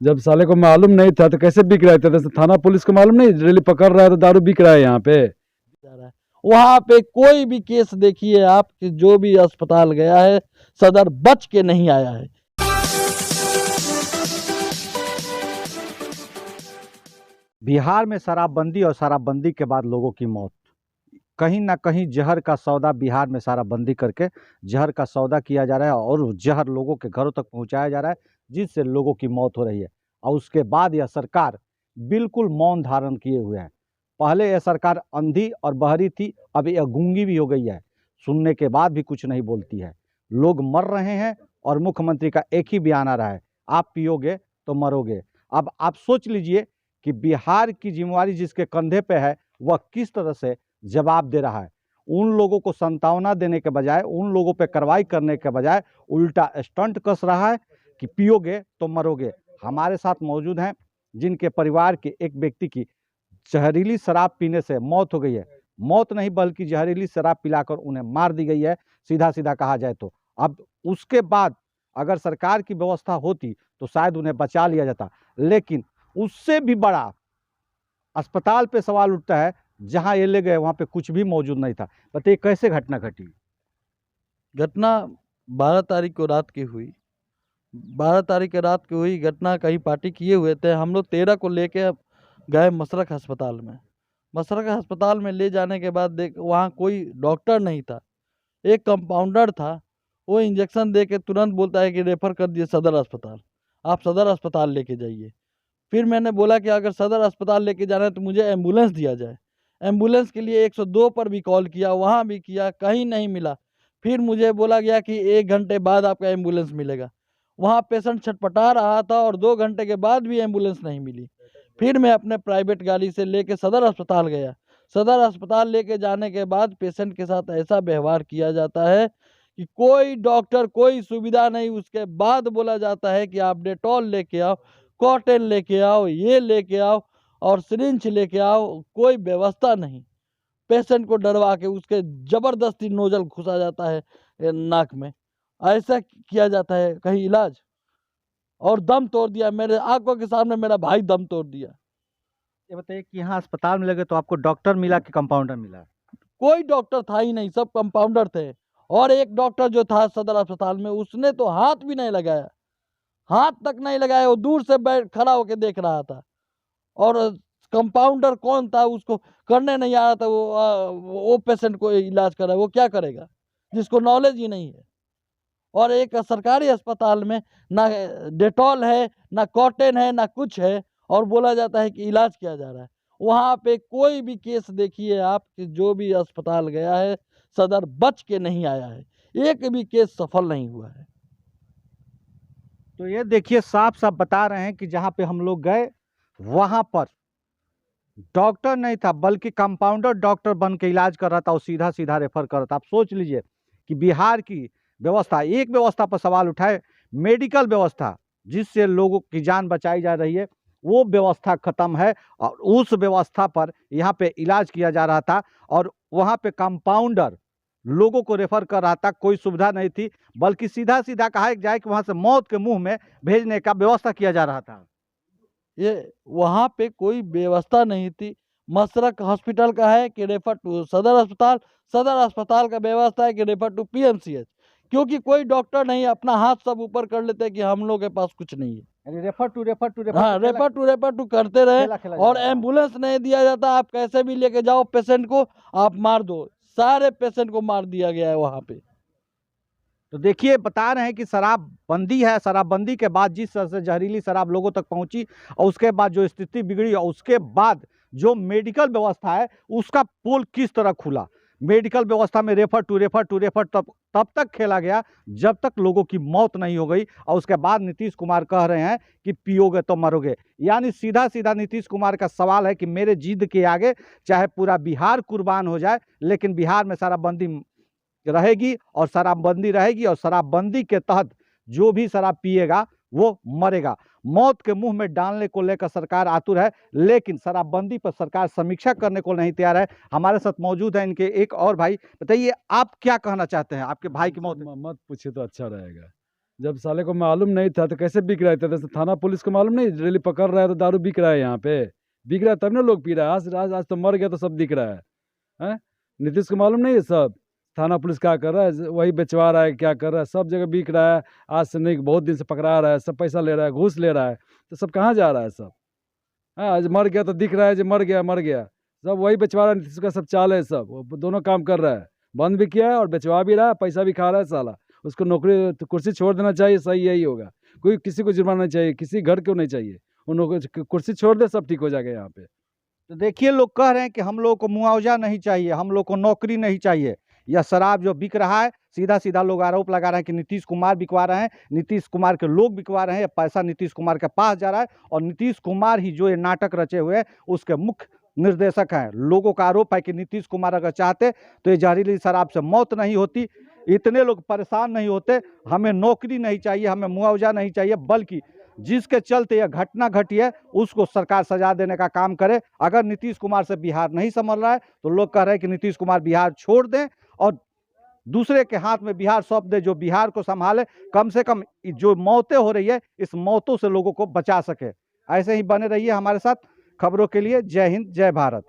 जब साले को मालूम नहीं था तो कैसे बिक रहे थे? तो थाना पुलिस को मालूम नहीं, रेली पकड़ रहा है तो दारू बिक रहा है यहाँ पे। जा रहा है वहां पे कोई भी केस देखिए आप कि जो भी अस्पताल गया है सदर बच के नहीं आया है। बिहार में शराबबंदी और शराबबंदी के बाद लोगों की मौत। कहीं ना कहीं जहर का सौदा बिहार में शराबबंदी करके जहर का सौदा किया जा रहा है और जहर लोगों के घरों तक पहुंचाया जा रहा है, जिससे लोगों की मौत हो रही है। और उसके बाद यह सरकार बिल्कुल मौन धारण किए हुए है। पहले यह सरकार अंधी और बहरी थी, अब यह गूंगी भी हो गई है, सुनने के बाद भी कुछ नहीं बोलती है। लोग मर रहे हैं और मुख्यमंत्री का एक ही बयान आ रहा है, आप पियोगे तो मरोगे। अब आप सोच लीजिए कि बिहार की जिम्मेवारी जिसके कंधे पे है वह किस तरह से जवाब दे रहा है। उन लोगों को सांत्वना देने के बजाय, उन लोगों पे कार्रवाई करने के बजाय उल्टा स्टंट कस रहा है कि पियोगे तो मरोगे। हमारे साथ मौजूद हैं जिनके परिवार के एक व्यक्ति की जहरीली शराब पीने से मौत हो गई है। मौत नहीं बल्कि जहरीली शराब पिलाकर उन्हें मार दी गई है, सीधा सीधा कहा जाए तो। अब उसके बाद अगर सरकार की व्यवस्था होती तो शायद उन्हें बचा लिया जाता, लेकिन उससे भी बड़ा अस्पताल पे सवाल उठता है, जहां ये ले गए वहां पे कुछ भी मौजूद नहीं था। बताइए कैसे घटना घटी? घटना 12 तारीख को रात की हुई। 12 तारीख की रात की हुई घटना। कहीं पार्टी किए हुए थे हम लोग, 13 को लेके गए मसरख अस्पताल में। मसरख अस्पताल में ले जाने के बाद देख वहाँ कोई डॉक्टर नहीं था, एक कंपाउंडर था। वो इंजेक्शन दे के तुरंत बोलता है कि रेफर कर दिए सदर अस्पताल, आप सदर अस्पताल लेके जाइए। फिर मैंने बोला कि अगर सदर अस्पताल लेके जाना है तो मुझे एम्बुलेंस दिया जाए। एम्बुलेंस के लिए 102 पर भी कॉल किया, वहाँ भी किया, कहीं नहीं मिला। फिर मुझे बोला गया कि 1 घंटे बाद आपका एम्बुलेंस मिलेगा। वहाँ पेशेंट छटपटा रहा था और 2 घंटे के बाद भी एम्बुलेंस नहीं मिली। फिर मैं अपने प्राइवेट गाड़ी से लेके सदर अस्पताल गया। सदर अस्पताल लेके जाने के बाद पेशेंट के साथ ऐसा व्यवहार किया जाता है कि कोई डॉक्टर, कोई सुविधा नहीं। उसके बाद बोला जाता है कि आप डेटॉल लेके आओ, कॉटन लेके आओ, ये लेके आओ और सिरिंज लेके आओ। कोई व्यवस्था नहीं। पेशेंट को डरवा के उसके जबरदस्ती नोजल घुसा जाता है नाक में। ऐसा किया जाता है कहीं इलाज। और दम तोड़ दिया, मेरे आंखों के सामने मेरा भाई दम तोड़ दिया। ये बताइए कि यहाँ अस्पताल में लगे तो आपको डॉक्टर मिला कि कंपाउंडर मिला? कोई डॉक्टर था ही नहीं, सब कंपाउंडर थे। और एक डॉक्टर जो था सदर अस्पताल में, उसने तो हाथ भी नहीं लगाया, हाथ तक नहीं लगाया। वो दूर से बैठ खड़ा होकर देख रहा था। और कंपाउंडर कौन था, उसको करने नहीं आ रहा था। वो पेशेंट को इलाज कर रहा है, वो क्या करेगा जिसको नॉलेज ही नहीं है। और एक सरकारी अस्पताल में ना डेटॉल है, ना कॉटन है, ना कुछ है, और बोला जाता है कि इलाज किया जा रहा है। वहाँ पे कोई भी केस देखिए आप कि जो भी अस्पताल गया है सदर बच के नहीं आया है, एक भी केस सफल नहीं हुआ है। तो ये देखिए साफ साफ बता रहे हैं कि जहाँ पे हम लोग गए वहां पर डॉक्टर नहीं था, बल्कि कंपाउंडर डॉक्टर बन के इलाज कर रहा था और सीधा सीधा रेफर कर रहा था। आप सोच लीजिए कि बिहार की व्यवस्था, एक व्यवस्था पर सवाल उठाए, मेडिकल व्यवस्था जिससे लोगों की जान बचाई जा रही है, वो व्यवस्था खत्म है। और उस व्यवस्था पर यहाँ पे इलाज किया जा रहा था और वहाँ पे कंपाउंडर लोगों को रेफर कर रहा था। कोई सुविधा नहीं थी, बल्कि सीधा सीधा कहा जाए कि वहाँ से मौत के मुंह में भेजने का व्यवस्था किया जा रहा था। ये वहाँ पे कोई व्यवस्था नहीं थी। मसरक हॉस्पिटल का है कि रेफर टू सदर अस्पताल, सदर अस्पताल का व्यवस्था है कि रेफर टू पीएमसीएच। क्योंकि कोई डॉक्टर नहीं, अपना हाथ सब ऊपर कर लेते हैं कि हम लोग के पास कुछ नहीं है। यानी refer to refer to refer हाँ, टू रेफर टू करते रहे। खेला खेला जा और रहा था। एम्बुलेंस नहीं दिया जाता, आप कैसे भी लेके जाओ पेशेंट को, आप मार दो। सारे पेशेंट को मार दिया गया है वहाँ पे। तो देखिए बता रहे हैं कि शराबबंदी है, शराबबंदी के बाद जिस तरह से जहरीली शराब लोगों तक पहुंची और उसके बाद जो स्थिति बिगड़ी और उसके बाद जो मेडिकल व्यवस्था है उसका पोल किस तरह खुला। मेडिकल व्यवस्था में refer to refer to refer तब तक खेला गया जब तक लोगों की मौत नहीं हो गई। और उसके बाद नीतीश कुमार कह रहे हैं कि पियोगे तो मरोगे। यानी सीधा सीधा नीतीश कुमार का सवाल है कि मेरे जिद के आगे चाहे पूरा बिहार कुर्बान हो जाए, लेकिन बिहार में शराबबंदी रहेगी और शराबबंदी रहेगी और शराबबंदी के तहत जो भी शराब पिएगा वो मरेगा। मौत के मुंह में डालने को लेकर सरकार आतुर है, लेकिन शराबबंदी पर सरकार समीक्षा करने को नहीं तैयार है। हमारे साथ मौजूद है इनके एक और भाई। बताइए आप क्या कहना चाहते हैं आपके भाई की मौत? मत पूछे तो अच्छा रहेगा। जब साले को मालूम नहीं था तो कैसे बिक रहे थे? तो थाना पुलिस को मालूम नहीं डेली पकड़ रहा है तो दारू बिक रहा है यहाँ पे, बिक रहा है तब ना लोग पी रहा है। आज तो मर गया तो सब दिख रहा है, हैं? नीतीश को मालूम नहीं है सब थाना पुलिस क्या कर रहा है, वही बेचवा रहा है, क्या कर रहा है, सब जगह बिक रहा है। आज से नहीं बहुत दिन से पकड़ा रहा है, सब पैसा ले रहा है, घूस ले रहा है, तो सब कहाँ जा रहा है सब? हाँ, आज मर गया तो दिख रहा है जो मर गया मर गया, सब वही बेचवा रहा है। नीतीश का सब चाल है, सब वो दोनों काम कर रहा है, बंद भी किया है और बेचवा भी रहा है, पैसा भी खा रहा है साला। उसको नौकरी तो कुर्सी छोड़ देना चाहिए, सही यही होगा। कोई किसी को जुर्माना नहीं चाहिए, किसी घर को नहीं चाहिए, उन लोगों को कुर्सी छोड़ दे, सब ठीक हो जाएगा यहाँ पे। तो देखिए लोग कह रहे हैं कि हम लोग को मुआवजा नहीं चाहिए, हम लोग को नौकरी नहीं चाहिए। यह शराब जो बिक रहा है, सीधा सीधा लोग आरोप लगा रहे हैं कि नीतीश कुमार बिकवा रहे हैं, नीतीश कुमार के लोग बिकवा रहे हैं, ये पैसा नीतीश कुमार के पास जा रहा है और नीतीश कुमार ही जो ये नाटक रचे हुए हैं उसके मुख्य निर्देशक हैं। लोगों का आरोप है कि नीतीश कुमार अगर चाहते तो ये जहरीली शराब से मौत नहीं होती, इतने लोग परेशान नहीं होते। हमें नौकरी नहीं चाहिए, हमें मुआवजा नहीं चाहिए, बल्कि जिसके चलते यह घटना घटी है उसको सरकार सजा देने का काम करे। अगर नीतीश कुमार से बिहार नहीं संभल रहा है तो लोग कह रहे हैं कि नीतीश कुमार बिहार छोड़ दें और दूसरे के हाथ में बिहार सौंप दे, जो बिहार को संभाले। कम से कम जो मौतें हो रही है इस मौतों से लोगों को बचा सके। ऐसे ही बने रहिए हमारे साथ खबरों के लिए। जय हिंद, जय भारत।